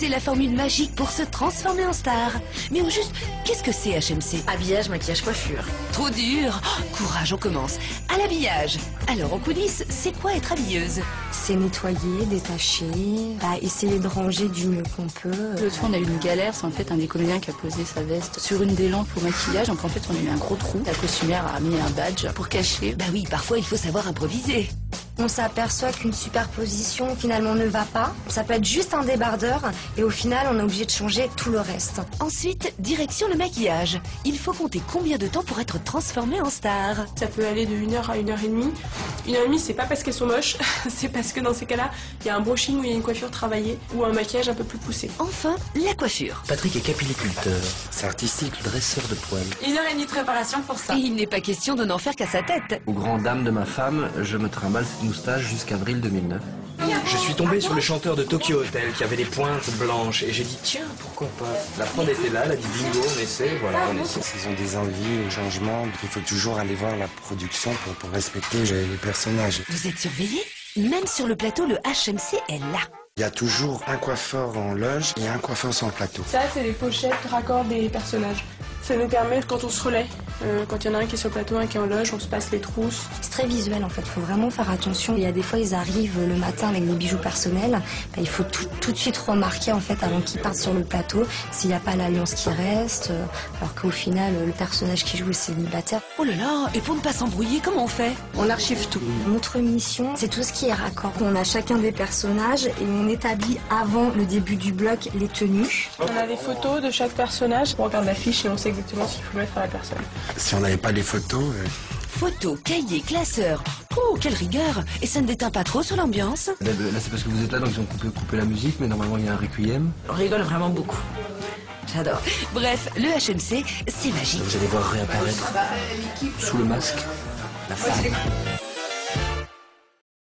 C'est la formule magique pour se transformer en star. Mais au juste, qu'est-ce que c'est HMC? Habillage, maquillage, coiffure. Trop dur. Oh, courage, on commence. À l'habillage. Alors en coulisses, c'est quoi être habilleuse? C'est nettoyer, détacher, essayer de ranger du mieux qu'on peut. L'autre fois, on a eu une galère. C'est en fait un des comédiens qui a posé sa veste sur une des lampes au maquillage. Donc en fait, on a eu un gros trou. La costumière a mis un badge pour cacher. Bah oui, parfois il faut savoir improviser. On s'aperçoit qu'une superposition finalement ne va pas. Ça peut être juste un débardeur et au final on est obligé de changer tout le reste. Ensuite, direction le maquillage. Il faut compter combien de temps pour être transformé en star? Ça peut aller de 1 heure à 1h30. 1h30, c'est pas parce qu'elles sont moches, c'est parce que dans ces cas-là, il y a un brushing où il y a une coiffure travaillée ou un maquillage un peu plus poussé. Enfin, la coiffure. Patrick est capilliculteur. C'est artistique, dresseur de poils. 1h30 de préparation pour ça. Et il n'est pas question de n'en faire qu'à sa tête. Aux grandes dames de ma femme, je me trimballe cette moustache jusqu'avril 2009. Je suis tombé sur le chanteur de Tokyo Hotel qui avait des pointes blanches et j'ai dit tiens, pourquoi pas. La prod était là, elle a dit bingo, on essaie, voilà, on essaie. Ils ont des envies, des changements, il faut toujours aller voir la production pour respecter les personnages. Vous êtes surveillé? Même sur le plateau, le HMC est là. Il y a toujours un coiffeur en loge et un coiffeur sur le plateau. Ça, c'est les pochettes raccords des personnages. Ça nous permet, quand on se relaie, quand il y en a un qui est sur le plateau, un qui est en loge, on se passe les trousses. C'est très visuel en fait, il faut vraiment faire attention. Il y a des fois ils arrivent le matin avec des bijoux personnels, il faut tout de suite remarquer en fait avant qu'ils partent sur le plateau s'il n'y a pas l'alliance qui reste, alors qu'au final le personnage qui joue est célibataire. Oh là là, et pour ne pas s'embrouiller, comment on fait? On archive tout. Notre mission, c'est tout ce qui est raccord. On a chacun des personnages et on établit avant le début du bloc les tenues. On a des photos de chaque personnage, on regarde la fiche et on sait exactement ce qu'il faut mettre à la personne. Si on n'avait pas les photos... Photos, cahiers, classeurs. Oh, quelle rigueur! Et ça ne déteint pas trop sur l'ambiance? Là, c'est parce que vous êtes là, donc ils ont coupé la musique, mais normalement il y a un requiem. On rigole vraiment beaucoup. J'adore. Bref, le HMC, c'est magique. Vous allez voir réapparaître sous le masque la femme.